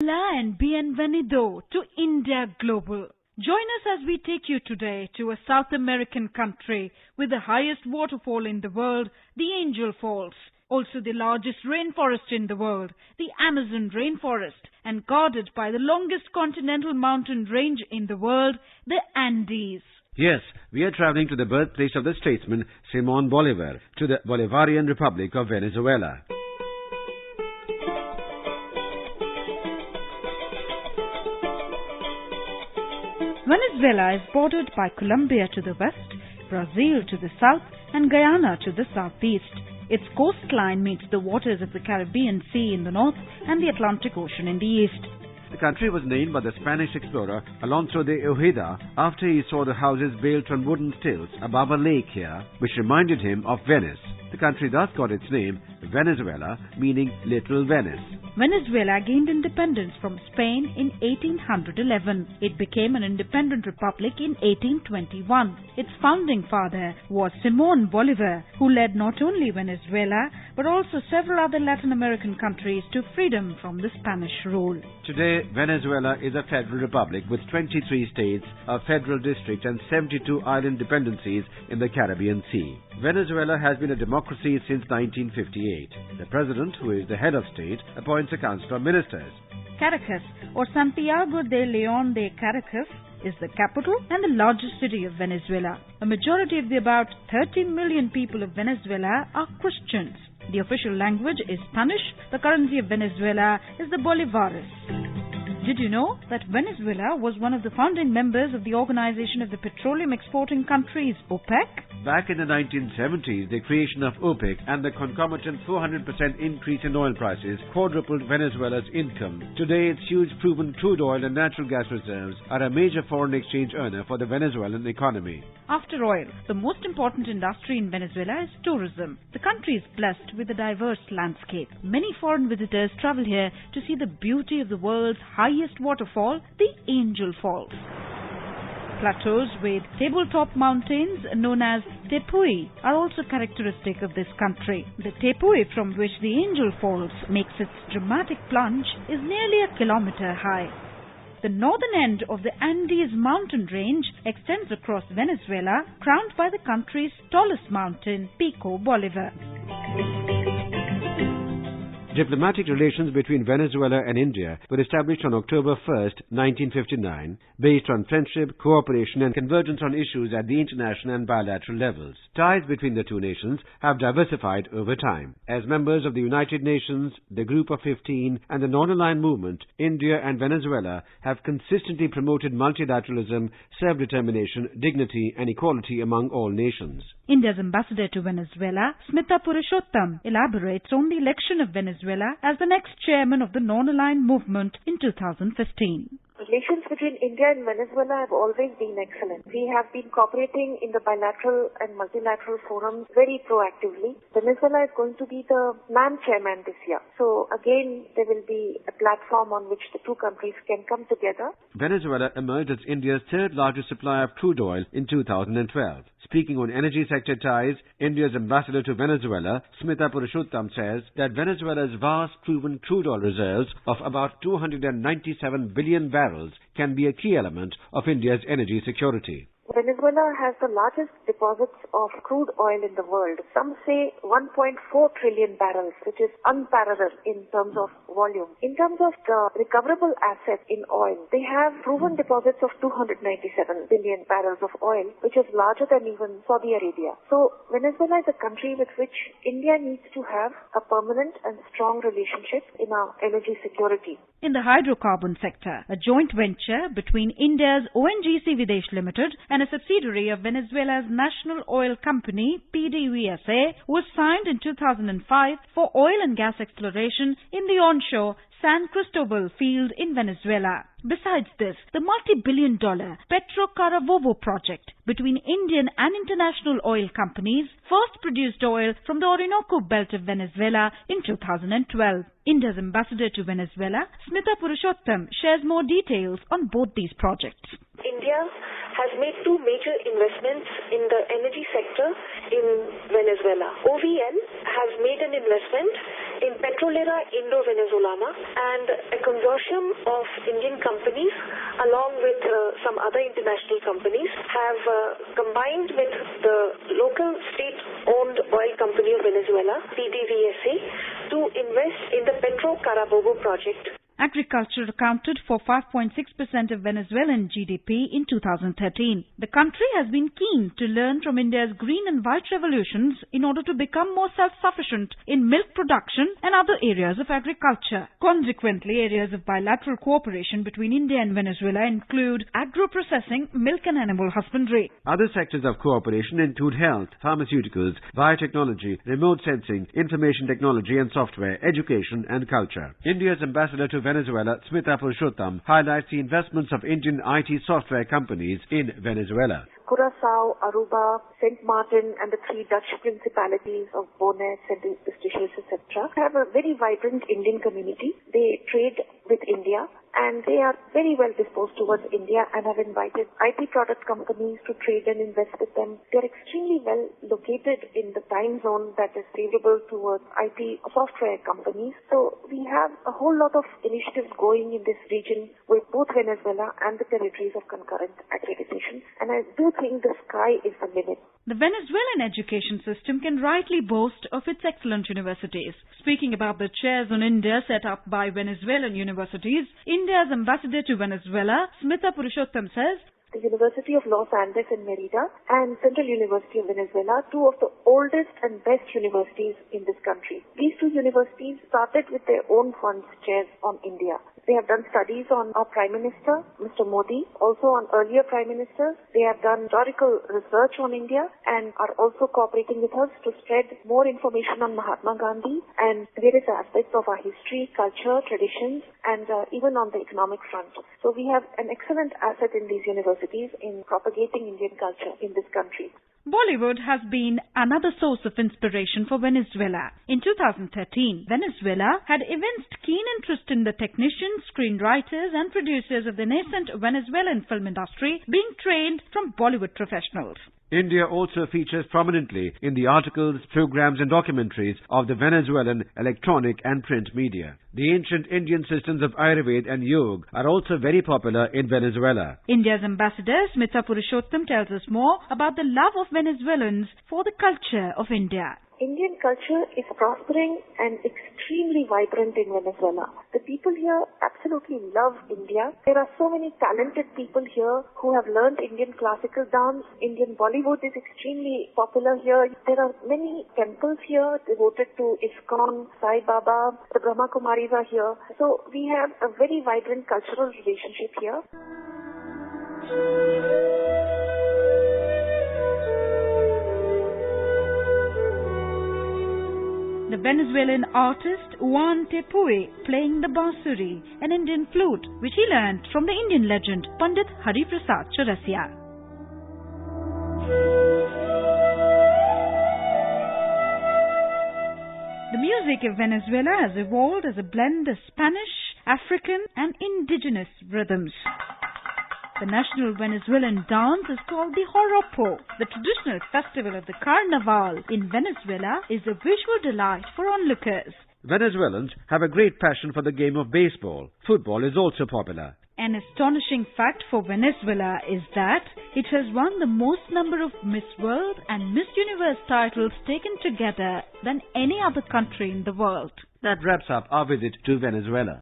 Hola and bienvenido to India Global. Join us as we take you today to a South American country with the highest waterfall in the world, the Angel Falls. Also the largest rainforest in the world, the Amazon rainforest, and guarded by the longest continental mountain range in the world, the Andes. Yes, we are traveling to the birthplace of the statesman Simón Bolívar, to the Bolivarian Republic of Venezuela. Venezuela is bordered by Colombia to the west, Brazil to the south, and Guyana to the southeast. Its coastline meets the waters of the Caribbean Sea in the north and the Atlantic Ocean in the east. The country was named by the Spanish explorer Alonso de Ojeda after he saw the houses built on wooden stilts above a lake here, which reminded him of Venice. The country thus got its name, Venezuela, meaning Little Venice. Venezuela gained independence from Spain in 1811. It became an independent republic in 1821. Its founding father was Simón Bolívar, who led not only Venezuela but also several other Latin American countries to freedom from the Spanish rule. Today, Venezuela is a federal republic with 23 states, a federal district and 72 island dependencies in the Caribbean Sea. Venezuela has been a democracy since 1958. The president, who is the head of state, appoints a council of ministers. Caracas, or Santiago de León de Caracas, is the capital and the largest city of Venezuela. A majority of the about 30 million people of Venezuela are Christians. The official language is Spanish. The currency of Venezuela is the Bolívares. Did you know that Venezuela was one of the founding members of the Organization of the Petroleum Exporting Countries, OPEC? Back in the 1970s, the creation of OPEC and the concomitant 400% increase in oil prices quadrupled Venezuela's income. Today, its huge proven crude oil and natural gas reserves are a major foreign exchange earner for the Venezuelan economy. After oil, the most important industry in Venezuela is tourism. The country is blessed with a diverse landscape. Many foreign visitors travel here to see the beauty of the world's highest waterfall, the Angel Falls. Plateaus with tabletop mountains known as tepui are also characteristic of this country. The tepui from which the Angel Falls makes its dramatic plunge is nearly a kilometer high. The northern end of the Andes mountain range extends across Venezuela, crowned by the country's tallest mountain, Pico Bolívar. Diplomatic relations between Venezuela and India were established on October 1, 1959, based on friendship, cooperation and convergence on issues at the international and bilateral levels. Ties between the two nations have diversified over time. As members of the United Nations, the Group of 15 and the Non-Aligned Movement, India and Venezuela have consistently promoted multilateralism, self-determination, dignity and equality among all nations. India's ambassador to Venezuela, Smita Purushottam, elaborates on the election of Venezuela as the next chairman of the Non-Aligned Movement in 2015. Relations between India and Venezuela have always been excellent. We have been cooperating in the bilateral and multilateral forums very proactively. Venezuela is going to be the man chairman this year. So again, there will be a platform on which the two countries can come together. Venezuela emerged as India's third largest supplier of crude oil in 2012. Speaking on energy sector ties, India's ambassador to Venezuela, Smita Purushottam, says that Venezuela's vast proven crude oil reserves of about 297 billion barrels can be a key element of India's energy security. Venezuela has the largest deposits of crude oil in the world. Some say 1.4 trillion barrels, which is unparalleled in terms of volume. In terms of the recoverable assets in oil, they have proven deposits of 297 billion barrels of oil, which is larger than even Saudi Arabia. So Venezuela is a country with which India needs to have a permanent and strong relationship in our energy security. In the hydrocarbon sector, a joint venture between India's ONGC Videsh Limited and a subsidiary of Venezuela's national oil company, PDVSA, was signed in 2005 for oil and gas exploration in the onshore San Cristobal field in Venezuela. Besides this, the multi-billion-dollar Petro Carabobo project between Indian and international oil companies first produced oil from the Orinoco belt of Venezuela in 2012. India's ambassador to Venezuela, Smita Purushottam, shares more details on both these projects. India has made two major investments in the energy sector in Venezuela. OVL has made an investment in Petrolera Indo-Venezolana, and a consortium of Indian companies along with some other international companies have combined with the local state-owned oil company of Venezuela, PDVSA, to invest in the Petro Carabobo project. Agriculture accounted for 5.6% of Venezuelan GDP in 2013. The country has been keen to learn from India's green and white revolutions in order to become more self-sufficient in milk production and other areas of agriculture. Consequently, areas of bilateral cooperation between India and Venezuela include agro-processing, milk and animal husbandry. Other sectors of cooperation include health, pharmaceuticals, biotechnology, remote sensing, information technology and software, education and culture. India's ambassador to Venezuela, Smita Purushottam, highlights the investments of Indian IT software companies in Venezuela. Curaçao, Aruba, St. Martin and the three Dutch principalities of Bonaire, St. Eustatius, etc. have a very vibrant Indian community. They trade with India and they are very well disposed towards India and have invited IT product companies to trade and invest with them. They are extremely well located in the time zone that is favorable towards IT software companies. So we have a whole lot of initiatives going in this region with both Venezuela and the territories of concurrent accreditation. And I do think the sky is the limit. The Venezuelan education system can rightly boast of its excellent universities. Speaking about the chairs on India set up by Venezuelan universities, India's ambassador to Venezuela, Smita Purushottam says, the University of Los Andes in Merida and Central University of Venezuela, two of the oldest and best universities in this country. These two universities started with their own funds chairs on India. They have done studies on our Prime Minister, Mr. Modi, also on earlier Prime Ministers. They have done historical research on India and are also cooperating with us to spread more information on Mahatma Gandhi and various aspects of our history, culture, traditions, and even on the economic front. So we have an excellent asset in these universities in propagating Indian culture in this country. Bollywood has been another source of inspiration for Venezuela. In 2013, Venezuela had evinced keen interest in the technicians, screenwriters and producers of the nascent Venezuelan film industry being trained from Bollywood professionals. India also features prominently in the articles, programs and documentaries of the Venezuelan electronic and print media. The ancient Indian systems of Ayurveda and Yoga are also very popular in Venezuela. India's ambassador, Smita Purushottam, tells us more about the love of Venezuelans for the culture of India. Indian culture is prospering and extremely vibrant in Venezuela. The people here absolutely love India. There are so many talented people here who have learned Indian classical dance. Indian Bollywood is extremely popular here. There are many temples here devoted to ISKCON, Sai Baba, the Brahma Kumaris are here. So we have a very vibrant cultural relationship here. The Venezuelan artist Juan Tepue playing the bansuri, an Indian flute, which he learned from the Indian legend Pandit Hari Prasad Chaurasia. The music of Venezuela has evolved as a blend of Spanish, African and indigenous rhythms. The national Venezuelan dance is called the Joropo. The traditional festival of the Carnival in Venezuela is a visual delight for onlookers. Venezuelans have a great passion for the game of baseball. Football is also popular. An astonishing fact for Venezuela is that it has won the most number of Miss World and Miss Universe titles taken together than any other country in the world. That wraps up our visit to Venezuela.